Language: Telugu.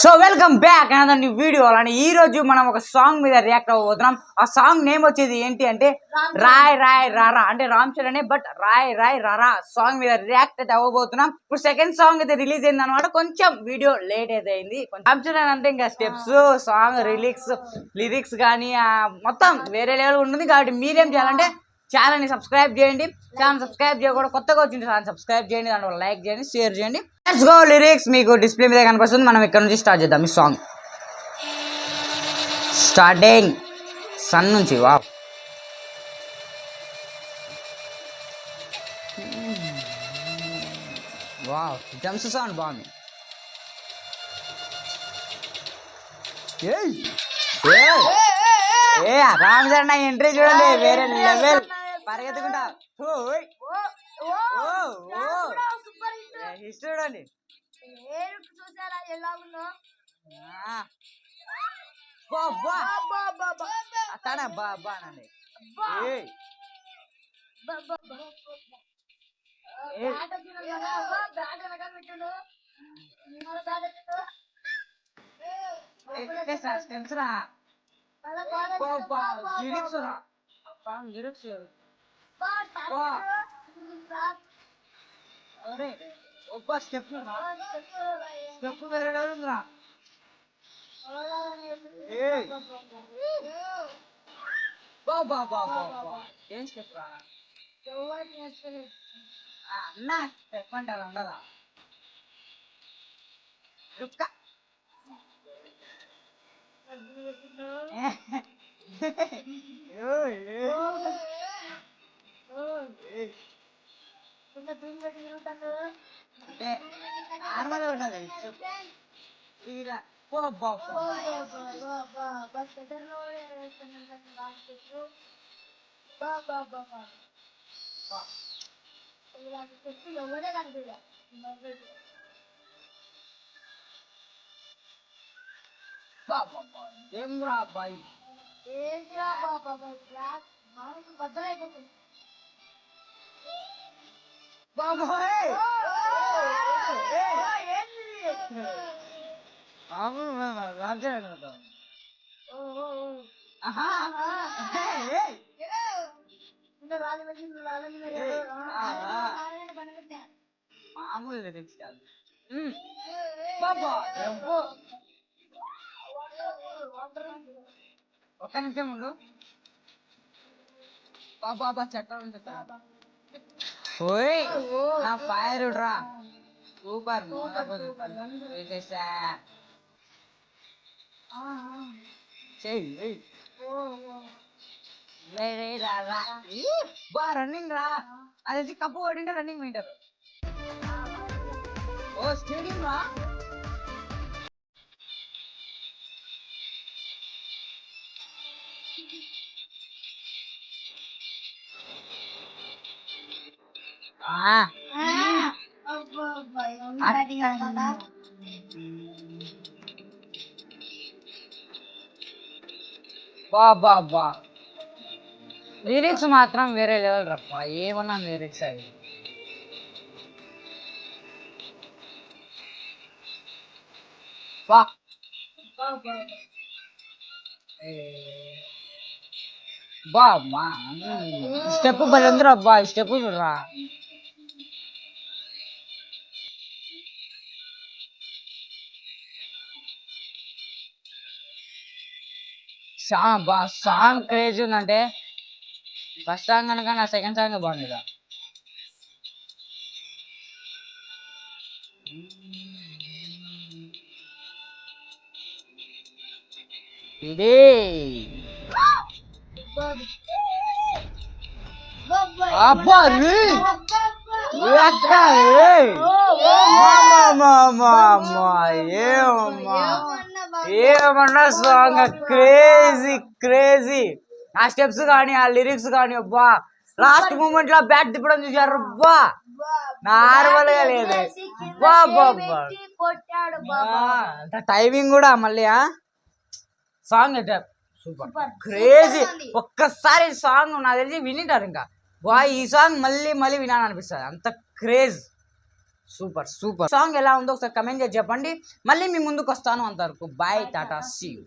So welcome back another new video. అని ఈ రోజు మనం ఒక సాంగ్ మీద రియాక్ట్ అవ్వబోతున్నాం. ఆ సాంగ్ నేమ్ వచ్చేది ఏంటి అంటే రాయ్ రాయ్ రారా, అంటే రామ్ చరణ్ బట్ రాయ్ రాయ్ రారా సాంగ్ మీద రియాక్ట్ అయితే అవ్వబోతున్నాం. ఇప్పుడు సెకండ్ సాంగ్ అయితే రిలీజ్ అయింది అనమాట. కొంచెం వీడియో లేట్ అయితే అయింది. రామ్ చరణ్ అంటే ఇంకా స్టెప్స్, సాంగ్ లిరిక్స్ కానీ మొత్తం వేరే లెవెల్ ఉంటుంది. కాబట్టి మీరేం చేయాలంటే ఛానల్ ని సబ్స్క్రైబ్ చేయండి. ఛానల్ సబ్స్క్రైబ్ చేయకుండా కొత్తగా వచ్చింది ఛానల్ సబ్స్క్రైబ్ చేయండి, దాంట్లో లైక్ చేయండి, షేర్ చేయండి. Let's go. లిరిక్స్ మీకు డిస్ప్లే మీద కనిపిస్తుంది. మనం ఇక్కడ నుంచి స్టార్ట్ చేద్దాం ఈ సాంగ్. స్టార్టింగ్ సన్ నుంచి. వావ్, వావ్, డ్రమ్స్ సౌండ్ బాగుంది. రామ్ చరణ్ ఎంట్రీ చూడండి, వేరే లెవెల్. పరిగెత్తుకుంటా చూడండి. అతనే బాబా అనండి. స్టెప్ వేరే ఉందిరా. ఏం స్టెప్ రా అన్న, స్టెప్ అంటే అలా ఉండదా? నార్మల్ ఉండదు. ఏం రా అబ్బాయి, బద్దలైపోతుంది బాబోయ్. మామూలు కాదు. ఒక్క నిమిషం ఉండు. బాబా చట్టం ఉంటుంది. ఓయ్ నా ఫైర్ రా, సూపర్. రన్నింగ్ రా, అది కప్పు కొట్టింటే రన్నింగ్ వింటారు. ఓ స్టేడియం రా. బా లిరిక్స్ మాత్రం వేరే లెవెల్ రప్ప. ఏమన్నా లిరిక్స్ అవి. బా స్టెప్ బలందరూ అబ్బా, స్టెప్ చూడరా. సాంగ్ క్రేజ్ ఉందంటే ఫస్ట్ సాంగ్ కనుక నా సెకండ్ సాంగ్ బాగుంది. ఇది అబ్బా ఏమన్నా సాంగ్ క్రేజీ. ఆ స్టెప్స్ కానీ ఆ లిరిక్స్ కానీ అబ్బా. లాస్ట్ మూమెంట్ లో బ్యాట్ తిప్పడం చూసారు అబ్బా, నార్మల్ గా లేదు. టైమింగ్ కూడా మళ్ళీ సాంగ్ అయితే సూపర్ క్రేజీ. ఒక్కసారి సాంగ్ నాకు తెలిసి వినింటారు ఇంకా. ఈ సాంగ్ మళ్ళీ వినాలనిపిస్తుంది, అంత క్రేజ్. సూపర్ సూపర్ సాంగ్ ఎలా ఉందో ఒకసారి కమెంట్ చేసి చెప్పండి. మళ్ళీ మీ ముందుకు వస్తాను. అంతవరకు బాయ్, టాటా, సీ యూ.